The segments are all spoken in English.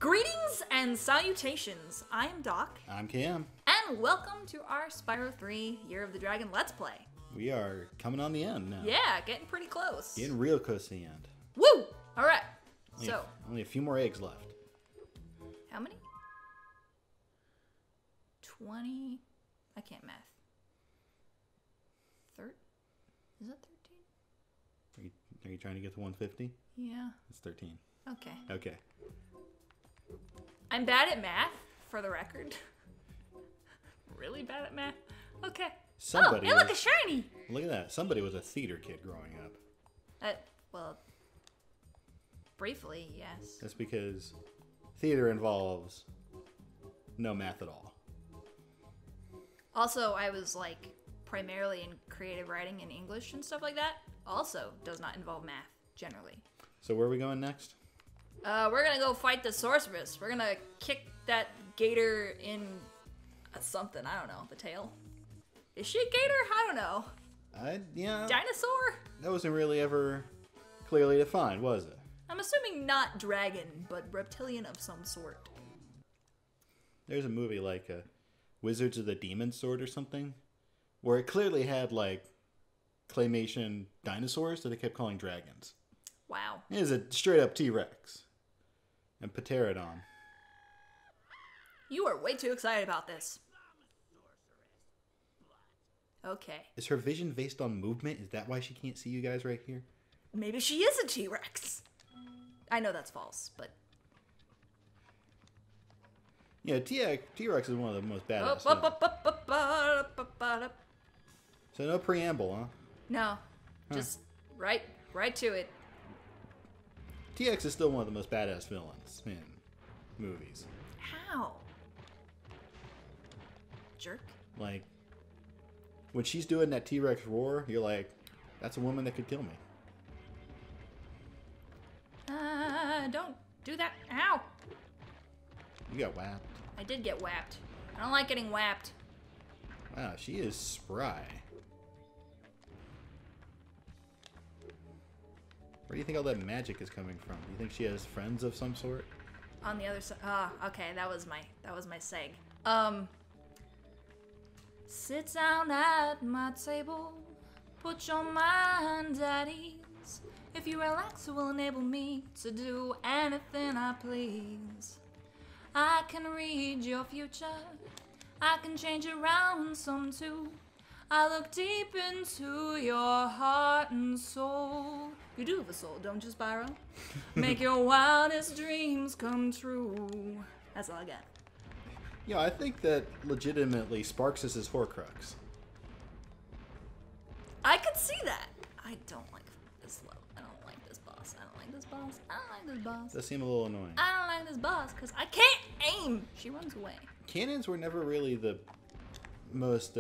Greetings and salutations. I am Doc. I'm Cam. And welcome to our Spyro 3 Year of the Dragon Let's Play. We are coming on the end now. Yeah, getting pretty close. Getting real close to the end. Woo! Alright, Only a few more eggs left. How many? 20... I can't math. Is that 13? Are you trying to get to 150? Yeah. It's 13. Okay. Okay. I'm bad at math, for the record. Really bad at math? Okay. Somebody look, a shiny! Look at that. Somebody was a theater kid growing up. Well, briefly, yes. That's because theater involves no math at all. Also, I was, like, primarily in creative writing and English and stuff like that. Also does not involve math, generally. So where are we going next? We're gonna go fight the sorceress. We're gonna kick that gator in something. I don't know. The tail? Is she a gator? I don't know. Yeah. Dinosaur? That wasn't really ever clearly defined, was it? I'm assuming not dragon, but reptilian of some sort. There's a movie like Wizards of the Demon Sword or something, where it clearly had like claymation dinosaurs that they kept calling dragons. Wow. It is a straight up T-Rex. And Pterodon. You are way too excited about this. Okay. Is her vision based on movement? Is that why she can't see you guys right here? Maybe she is a T-Rex. I know that's false, but... Yeah, T-Rex is one of the most badass. So no preamble, huh? No. Just right to it. T-Rex is still one of the most badass villains in movies. How? Jerk. Like, when she's doing that T-Rex roar, you're like, that's a woman that could kill me. Don't do that. Ow! You got whapped. I did get whapped. I don't like getting whapped. Wow, she is spry. Where do you think all that magic is coming from? Do you think she has friends of some sort? On the other side. Okay, that was my seg. Sit down at my table. Put your mind at ease. If you relax, it will enable me to do anything I please. I can read your future. I can change it around some too. I look deep into your heart and soul. You do have a soul, don't you, Spyro? Make your wildest dreams come true. That's all I got. Yeah, I think that legitimately Sparks is his Horcrux. I could see that. I don't like this level. I don't like this boss. I don't like this boss. I don't like this boss. Does seem a little annoying. I don't like this boss because I can't aim. She runs away. Cannons were never really the most,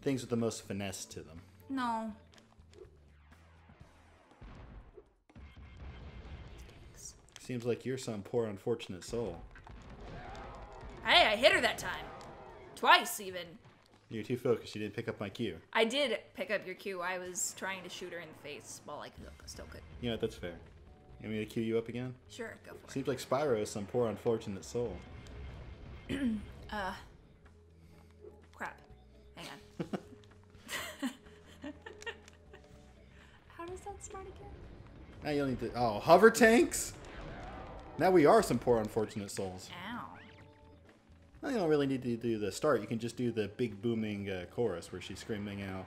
things with the most finesse to them. No. Seems like you're some poor unfortunate soul. Hey, I hit her that time. Twice, even. You're too focused. You didn't pick up my cue. I did pick up your cue. I was trying to shoot her in the face while I still could. You know what? That's fair. You want me to cue you up again? Sure, go for it. Seems like Spyro is some poor unfortunate soul. Crap. Hang on. How does that start again? Now you'll need to... Oh, hover tanks? Now we are some poor unfortunate souls. Ow. Well, you don't really need to do the start. You can just do the big booming chorus where she's screaming out.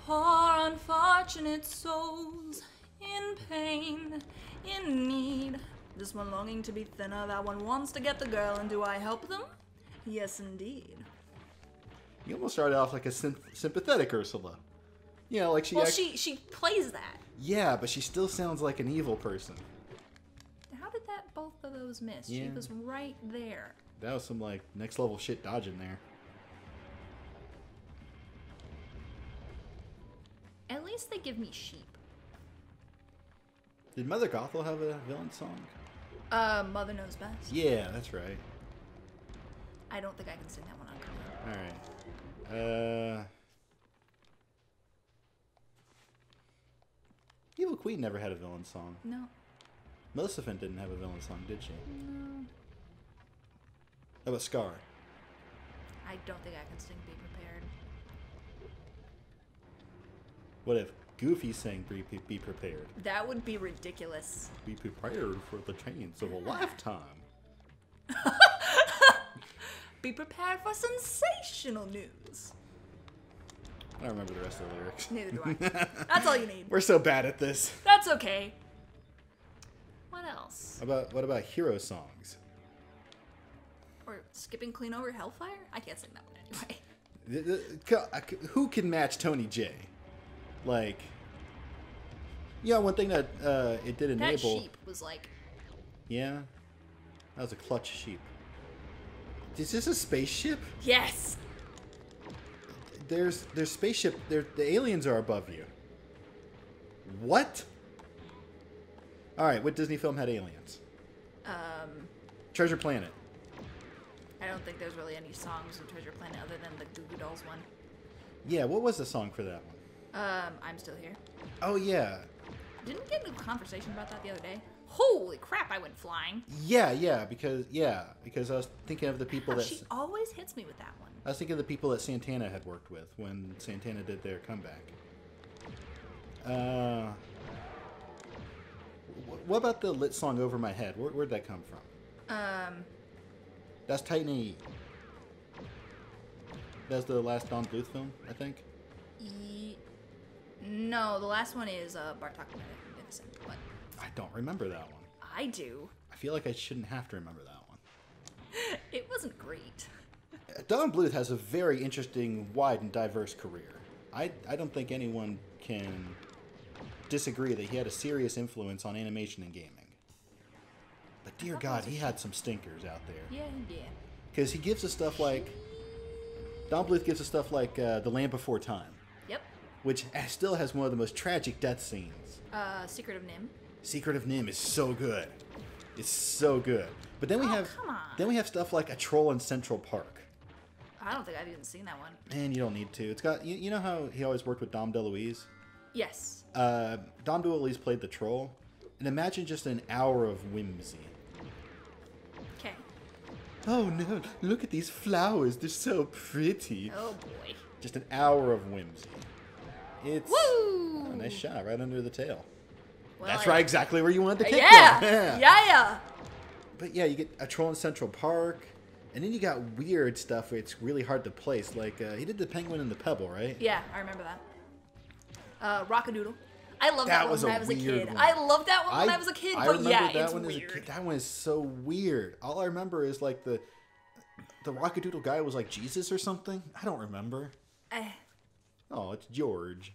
Poor unfortunate souls in pain, in need. This one longing to be thinner, that one wants to get the girl, and do I help them? Yes, indeed. You almost started off like a sympathetic Ursula. You know, like she... Well, she plays that. Yeah, but she still sounds like an evil person. How did both of those miss? Yeah. She was right there. That was some, like, next level shit dodging there. At least they give me sheep. Did Mother Gothel have a villain song? Mother Knows Best. Yeah, that's right. I don't think I can sing that one on command. Alright. Evil Queen never had a villain song. No. Maleficent didn't have a villain song, did she? No. How about Scar? I don't think I can sing Be Prepared. What if Goofy sang Be Prepared? That would be ridiculous. Be prepared for the chance of a lifetime. Be prepared for sensational news. I don't remember the rest of the lyrics. Neither do I. That's all you need. We're so bad at this. That's okay. What else? What about hero songs? Or skipping clean over Hellfire? I can't sing that one anyway. Who can match Tony J? Like, yeah, one thing that it did enable. That sheep was like. Yeah, that was a clutch sheep. Is this a spaceship? Yes. There's spaceship. The aliens are above you. What? All right, what Disney film had aliens? Treasure Planet. I don't think there's really any songs in Treasure Planet other than the Goo Goo Dolls one. Yeah, what was the song for that one? I'm Still Here. Oh yeah. Didn't we get into a conversation about that the other day? Holy crap! I went flying. Yeah, because I was thinking of the people that She always hits me with that one. I was thinking of the people that Santana had worked with when Santana did their comeback. What about the lit song Over My Head? Where'd that come from? That's Titan A.E. That's the last Don Bluth film, I think. No, the last one is Bartok Magnificent. But I don't remember that one. I do. I feel like I shouldn't have to remember that one. It wasn't great. Don Bluth has a very interesting, wide, and diverse career. I don't think anyone can disagree that he had a serious influence on animation and gaming. But dear God, he had some stinkers out there. Yeah. Because he gives us stuff like... Don Bluth gives us stuff like The Land Before Time. Yep. Which still has one of the most tragic death scenes. Secret of Nim. Secret of Nim is so good. It's so good. But then we come on. Then we have stuff like A Troll in Central Park. I don't think I've even seen that one. Man, you don't need to. It's got you know how he always worked with Dom DeLuise? Yes. Dom DeLuise played the troll. And imagine just an hour of whimsy. Okay. Oh no, look at these flowers. They're so pretty. Oh boy. Just an hour of whimsy. It's Woo! a nice shot right under the tail. Well, That's right, exactly where you wanted to kick yeah. them. Yeah. But yeah, you get A Troll in Central Park. And then you got weird stuff where it's really hard to place. Like, he did The Penguin and the Pebble, right? Yeah, I remember that. Rockadoodle. I loved that one when I was a kid. One. I loved that one when I was a kid, but yeah, that it's one weird. As a kid. That one is so weird. All I remember is like the Rockadoodle guy was like Jesus or something. I don't remember. Oh, it's George.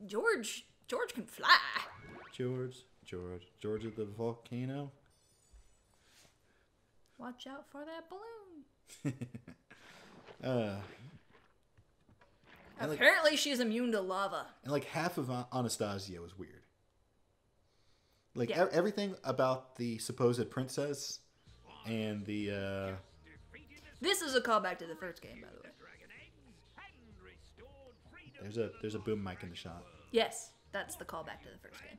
George can fly. George of the volcano. Watch out for that balloon. Apparently she's immune to lava. And like half of Anastasia was weird. Like Yeah. everything about the supposed princess and the This is a callback to the first game, by the way. there's a boom mic in the shot. Yes, that's the callback to the first game.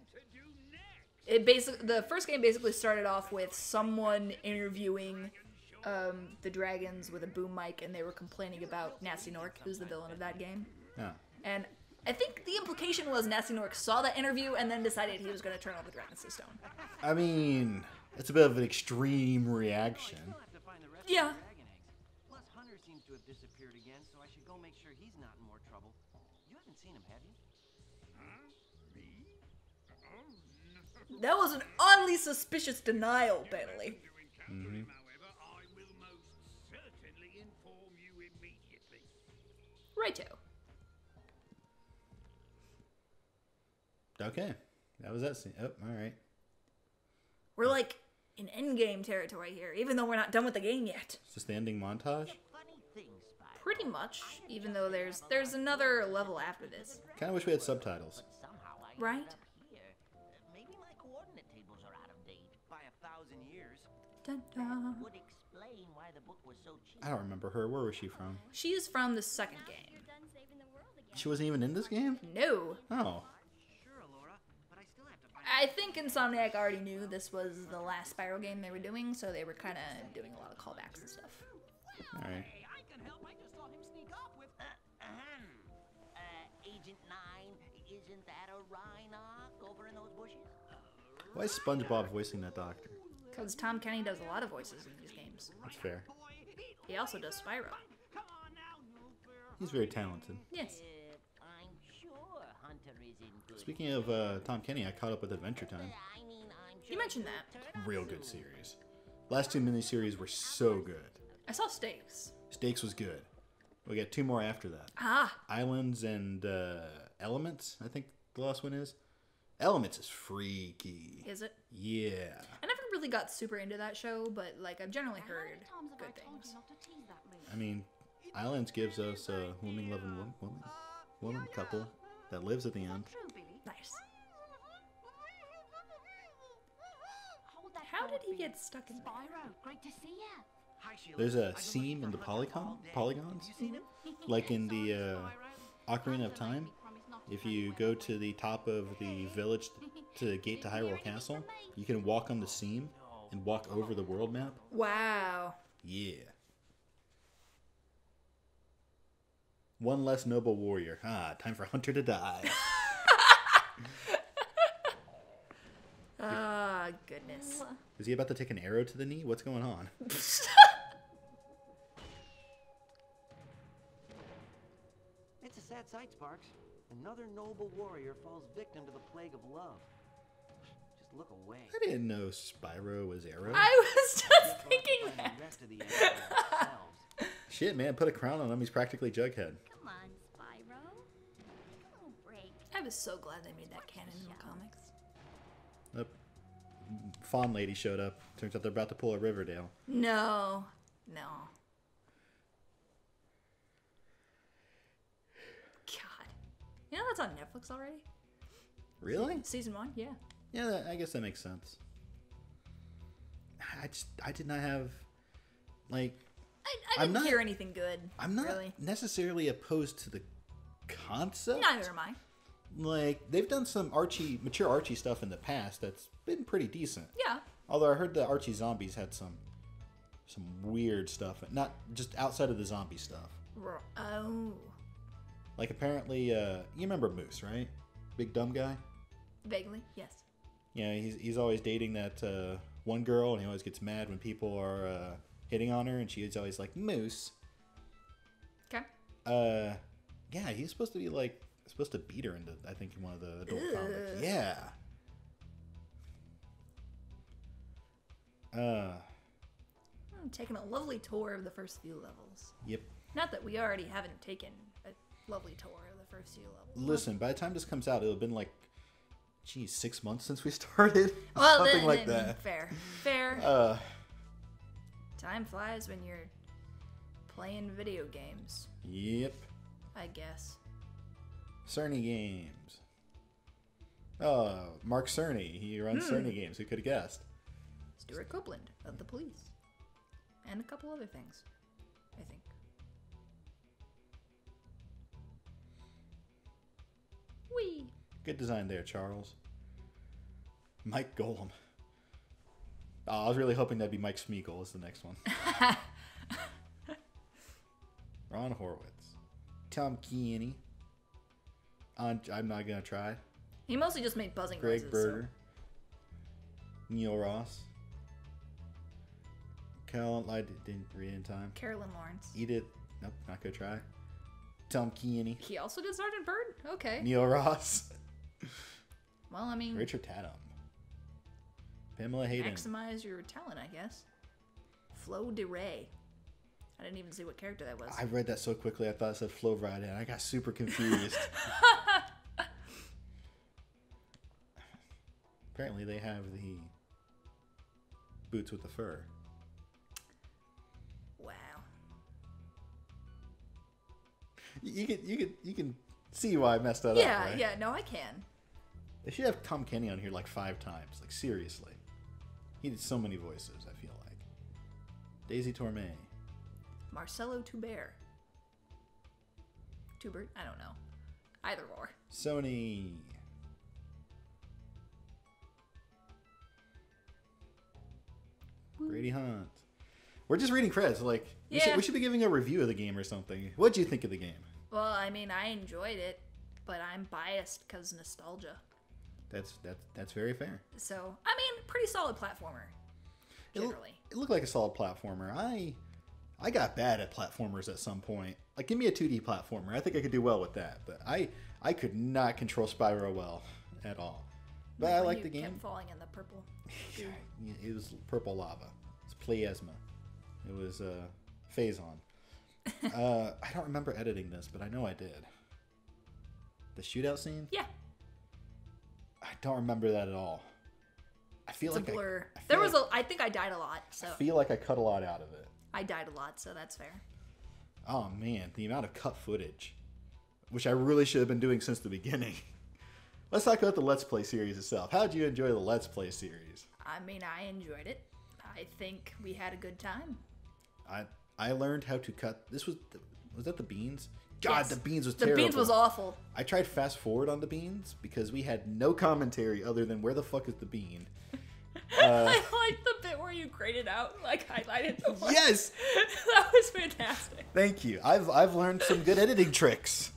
The first game basically started off with someone interviewing the dragons with a boom mic, and they were complaining about Nasty Nork, who's the villain of that game. Yeah. And I think the implication was Nasty Nork saw that interview and then decided he was going to turn all the dragons to stone. I mean, it's a bit of an extreme reaction. Yeah. Plus, Hunter seems to have disappeared again, so I should go make sure he's not in more trouble. You haven't seen him, have you? That was an oddly suspicious denial, Bentley. Mm-hmm. Righto. Okay. That was that scene. Oh, all right. We're like in endgame territory here, even though we're not done with the game yet. Is this the ending montage? Funny thing, Spyro. Pretty much, even though there's another level after this. Kind of wish we had subtitles. Somehow I Right? ended up here. Maybe my coordinate tables are out of date by 1,000 years. Dun, dun. Would explain why the book was so cheap. I don't remember her. Where was she from? She is from the second game. She wasn't even in this game? No. Oh. Sure, Laura, but I still have to find I think Insomniac already knew this was the last Spyro game they were doing, so they were kind of doing a lot of callbacks and stuff. All right. Hey, I can help. I just saw him sneak off with. Agent 9, isn't that a Rhinoc over in those bushes? Why is SpongeBob voicing that doctor? Because Tom Kenny does a lot of voices in these games. That's fair. He also does Spyro. Come on now, Nooper. He's very talented. Yes. I'm sure Hunter is in good. Speaking of Tom Kenny, I caught up with Adventure Time. I mean, I'm sure You mentioned that. Real good series. Last two miniseries were so good. I saw Stakes. Stakes was good. We got 2 more after that. Ah, Islands and Elements, I think the last one is. Elements is freaky. is it? Yeah. I never really got super into that show, but like I've generally heard good things. I mean, Islands gives us a woman-loving woman couple that lives at the end. Nice. How did he get stuck in there? Spyro, great to see ya. Hi, Sheila. There's I've a been seam looking in for the Hunter all day. polygons, Have you seen him? like in the Ocarina of Time. If you go to the top of the village to the gate to Hyrule Castle, you can walk on the seam and walk over the world map. Wow. Yeah. One less noble warrior. Ah, time for Hunter to die. Ah, goodness. Is he about to take an arrow to the knee? What's going on? It's a sad sight, Sparks. Another noble warrior falls victim to the plague of love. Just look away. I didn't know Spyro was arrow. I was just thinking Find that. the rest of the answer for ourselves. Shit, man, put a crown on him. He's practically Jughead. Come on, Spyro. Take a little break. I was so glad they made that canon in the comics. The Fawn Lady showed up. Turns out they're about to pull a Riverdale. No. No. God. You know that's on Netflix already? Really? Season 1? Yeah. Yeah, I guess that makes sense. I did not have, like, I I'm didn't not- hear anything good. I'm not really. necessarily opposed to the concept. Neither am I. Like, they've done some mature Archie stuff in the past that's been pretty decent. Yeah. Although I heard the Archie zombies had some weird stuff, not just outside of the zombie stuff. Oh. Like, apparently, you remember Moose, right? Big dumb guy. Vaguely, yes. Yeah, he's always dating that one girl, and he always gets mad when people are hitting on her, and she's always like, Moose. Okay. Yeah, he's supposed to be like supposed to beat her into, I think, in one of the adult Ugh. comics. Yeah. I'm taking a lovely tour of the first few levels. Yep. Not that we already haven't taken a lovely tour of the first few levels. Listen, by the time this comes out, it'll have been like, geez, 6 months since we started. Well, Something then, like then that. Fair. Time flies when you're playing video games, Yep. I guess. Cerny Games. Mark Cerny. He runs Cerny Games. Who could have guessed? Stuart Copeland of the Police. And a couple other things, I think. Whee! Good design there, Charles. Mike Golem. Oh, I was really hoping that'd be Mike Smeagol is the next one. Ron Horowitz. Tom Kenny. I'm not gonna try. He mostly just made buzzing Greg noises. Berger. Neil Ross. Carolyn, I didn't read it in time. Carolyn Lawrence. Edith. Nope, not gonna try. Tom Kenny. He also did Sergeant Bird? Okay. Neil Ross. Well, I mean, Richard Tatum. Pamela Hayden. maximize your talent, I guess. Flo DeRay. I didn't even see what character that was. I read that so quickly I thought it said Flo Rida and I got super confused. Apparently they have the boots with the fur. Wow. You can see why I messed that up, Yeah, right? yeah, no, I can. They should have Tom Kenny on here like 5 times. Like, seriously. He did so many voices, I feel like. Daisy Torme. Marcelo Tubert. Tubert? I don't know. Either or. Sony. Grady Hunt. We're just reading credits. Like, Yeah. we should be giving a review of the game or something. What'd you think of the game? Well, I mean, I enjoyed it, but I'm biased because nostalgia. That's very fair. So, I mean, pretty solid platformer, generally. It looked like a solid platformer. I got bad at platformers at some point. Like, give me a 2D platformer. I think I could do well with that. But I could not control Spyro well at all. But I like the game. Kept falling in the purple. goo. It was purple lava. It's plasma. It was Phazon. I don't remember editing this, but I know I did. The shootout scene? Yeah. I don't remember that at all. I feel It's like a blur. I I think I died a lot, so. feel like I cut a lot out of it. I died a lot, so that's fair. Oh man, the amount of cut footage, which I really should have been doing since the beginning. Let's talk about the Let's Play series itself. How did you enjoy the Let's Play series? I mean, I enjoyed it. I think we had a good time. I learned how to cut. Was that the beans? God, Yes. the beans was The terrible. beans was awful. I tried fast forward on the beans because we had no commentary other than where the fuck is the bean. I liked the bit where you graded out, like highlighted the one. Yes, That was fantastic. thank you. I've learned some good editing tricks.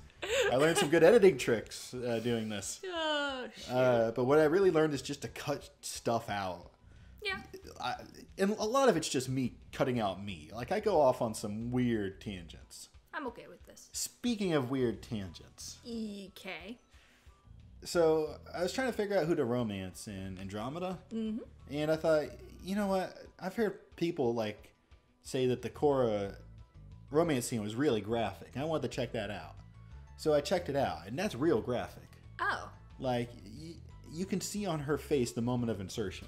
I learned some good editing tricks doing this. Oh, shit. But what I really learned is just to cut stuff out. Yeah. And a lot of it's just me cutting out me. Like, I go off on some weird tangents. I'm okay with this. Speaking of weird tangents. EK. So, I was trying to figure out who to romance in Andromeda. Mm-hmm. And I thought, you know what? I've heard people, like, say that the Korra romance scene was really graphic. And I wanted to check that out. So I checked it out. And that's real graphic. Oh. Like, you can see on her face the moment of insertion.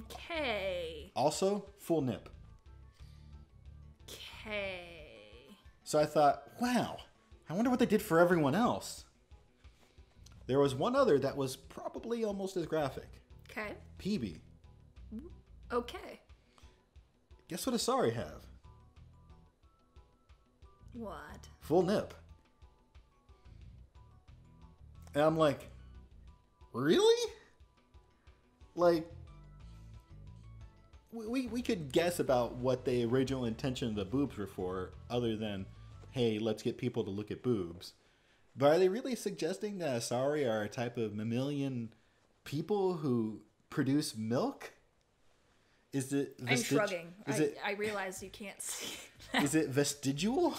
Okay. Also, full nip. Okay. So I thought, wow, I wonder what they did for everyone else. There was one other that was probably almost as graphic. Okay. PB. Okay. Guess what Asari have? What? Full nip. And I'm like, really? Like, we could guess about what the original intention of the boobs were for, other than, hey, let's get people to look at boobs. But are they really suggesting that Asari are a type of mammalian people who produce milk? Is it? I'm shrugging. I realize you can't see. Is it vestigial?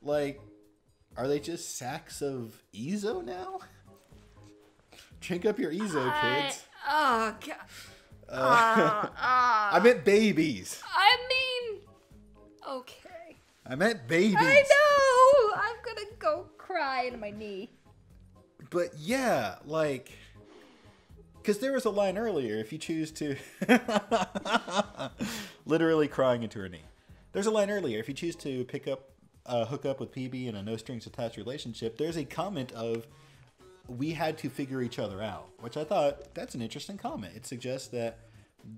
Like, are they just sacks of Ezo now? Drink up your Ezo, kids. Oh, God. I meant babies. I mean, okay. I meant babies. I know. I'm gonna go cry into my knee. But yeah, like, because there was a line earlier. If you choose to, literally crying into her knee. There's a line earlier. If you choose to hook up with PB in a no strings attached relationship, there's a comment of, we had to figure each other out, which I thought, that's an interesting comment. It suggests that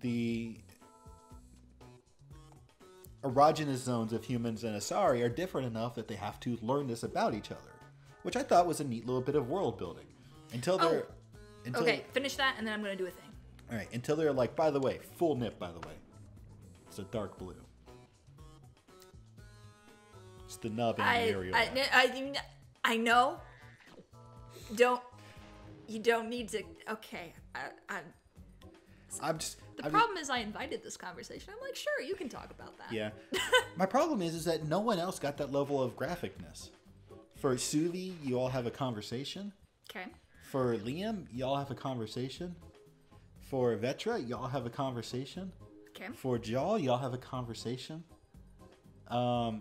the erogenous zones of humans and Asari are different enough that they have to learn this about each other, which I thought was a neat little bit of world building. Okay, finish that, and then I'm gonna do a thing. All right, until they're like, by the way, full nip, by the way. It's a dark blue. It's the nub and the areola. I know. You don't need to. Okay. The problem is I invited this conversation. I'm like, sure, you can talk about that. Yeah. My problem is that no one else got that level of graphicness. For Suvi, you all have a conversation. Okay. For Liam, y'all have a conversation. For Vetra, y'all have a conversation. Okay. For Jaw, y'all have a conversation. I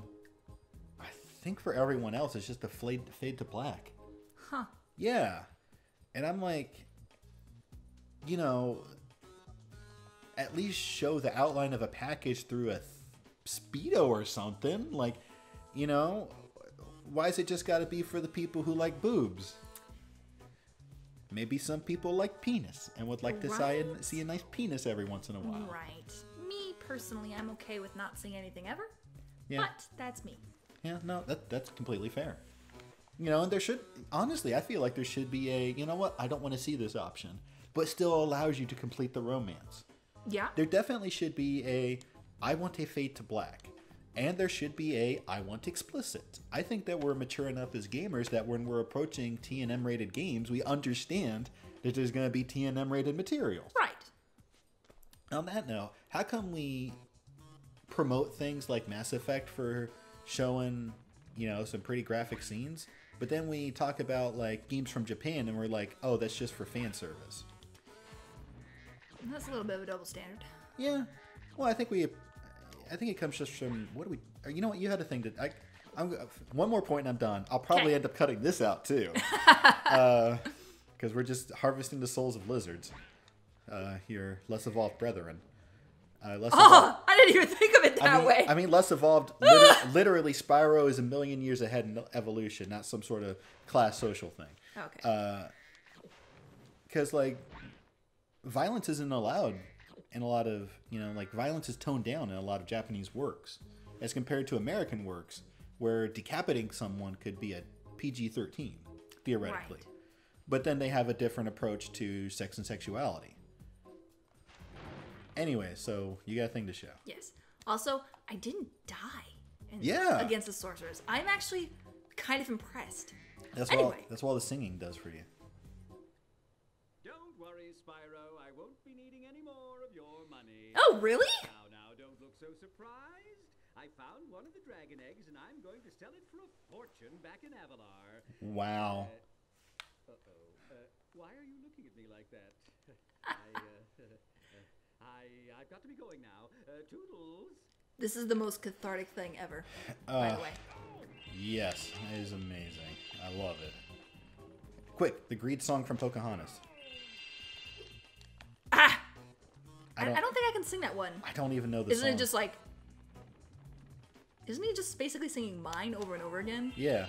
think for everyone else, it's just a fade to black. Huh. Yeah. And I'm like, you know, at least show the outline of a package through a Speedo or something. Like, you know, why is it just got to be for the people who like boobs? Maybe some people like penis and would like to see a nice penis every once in a while. Right. Me, personally, I'm okay with not seeing anything ever. Yeah. But that's me. Yeah, no, that's completely fair. You know, and there should, honestly, I feel like there should be a, you know what, I don't want to see this option. but still allows you to complete the romance. Yeah. There definitely should be a I want a fade to black. And there should be a I want explicit. I think that we're mature enough as gamers that when we're approaching T&M rated games, we understand that there's going to be T&M rated material. Right. On that note, how come we promote things like Mass Effect for showing, some pretty graphic scenes, but then we talk about like games from Japan and we're like, oh, that's just for fan service? That's a little bit of a double standard. Yeah. Well, I think it comes just from you know what? You had a thing that I'm one more point and I'm done. I'll probably end up cutting this out too, because we're just harvesting the souls of lizards. Your less evolved brethren. I didn't even think of it that way. I mean, less evolved. Literally, Spyro is a million years ahead in evolution, not some sort of class social thing. Okay. Because violence isn't allowed in a lot of violence is toned down in a lot of Japanese works, as compared to American works where decapitating someone could be a PG-13 theoretically, Right. But then they have a different approach to sex and sexuality. Anyway, so you got a thing to show. Yes. Also, I didn't die against the sorcerers. I'm actually kind of impressed. That's all the singing does for you. Don't worry, Spyro. I won't be needing any more of your money. Oh, really? Now, don't look so surprised. I found one of the dragon eggs, and I'm going to sell it for a fortune back in Avalar. Wow. Why are you looking at me like that? I've got to be going now. Toodles. This is the most cathartic thing ever, by the way. Yes, it is amazing. I love it. Quick, the Greed song from Pocahontas. Ah! I don't think I can sing that one. I don't even know the song. Isn't he just basically singing mine over and over again? Yeah.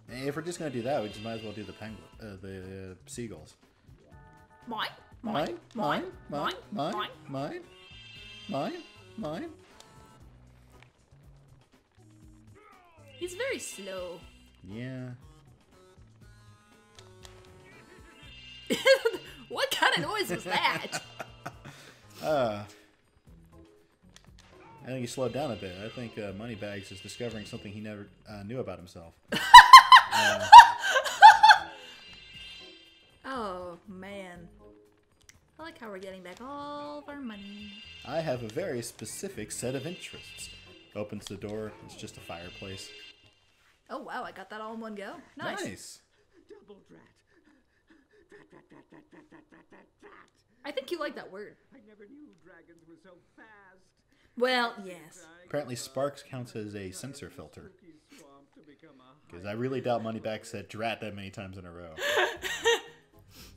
If we're just gonna do that, we just might as well do the penguin, the seagulls. Mine? Mine. He's very slow. Yeah. What kind of noise was that? I think he slowed down a bit. I think Moneybags is discovering something he never knew about himself. Oh, man. I like how we're getting back all of our money. I have a very specific set of interests. Opens the door. It's just a fireplace. Oh, wow. I got that all in one go. Nice. Double drat. Drat. I think you like that word. I never knew dragons were so fast. Well, yes. Apparently Sparks counts as a censor filter. Because I really doubt Moneybags said drat that many times in a row.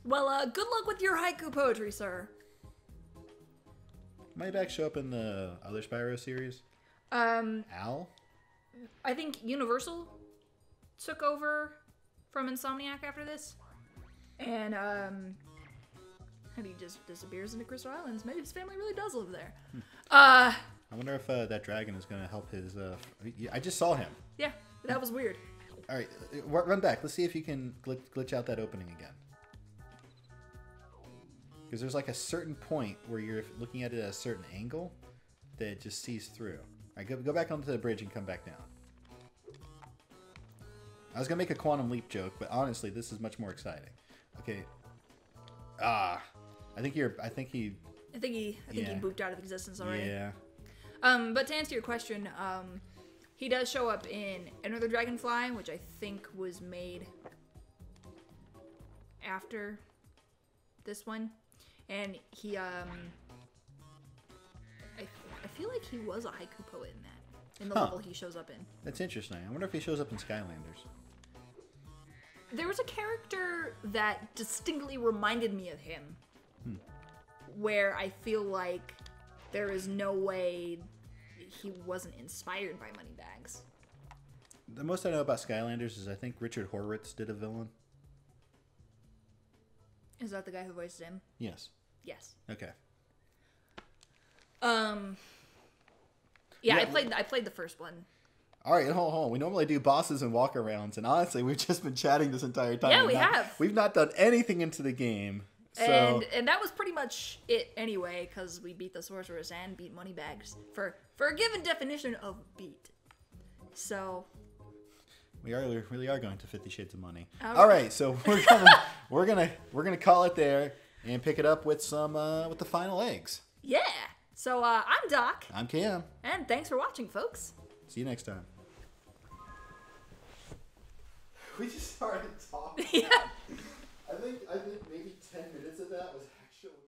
Well, good luck with your haiku poetry, sir. Moneybags show up in the other Spyro series? Al? I think Universal took over from Insomniac after this. And, he just disappears into Crystal Islands. Maybe his family really does live there. I wonder if that dragon is going to help his... I just saw him. Yeah, that was weird. All right, run back. Let's see if you can glitch out that opening again. Because there's like a certain point where you're looking at it at a certain angle that it just sees through. All right, go back onto the bridge and come back down. I was going to make a quantum leap joke, but honestly, this is much more exciting. Okay. I think he booped out of existence already. Yeah. But to answer your question, he does show up in Another Dragonfly, which I think was made after this one. And he, I feel like he was a haiku poet in the level he shows up in. That's interesting. I wonder if he shows up in Skylanders. There was a character that distinctly reminded me of him, where I feel like there is no way he wasn't inspired by Moneybags. The most I know about Skylanders is I think Richard Horvitz did a villain. Is that the guy who voiced him? Yes. Yes. Okay. Yeah, I played the first one. All right, hold on. We normally do bosses and walkarounds, and honestly, we've just been chatting this entire time. Yeah, we have. We've not done anything into the game. So And that was pretty much it anyway, because we beat the sorceress and beat Moneybags for a given definition of beat. So we really are going to 50 Shades of Money. All All right, so we're gonna call it there and pick it up with some with the final eggs. yeah. So I'm Doc, I'm Cam. and thanks for watching, folks. See you next time. We just started talking. Yeah. I think maybe 10 minutes of that was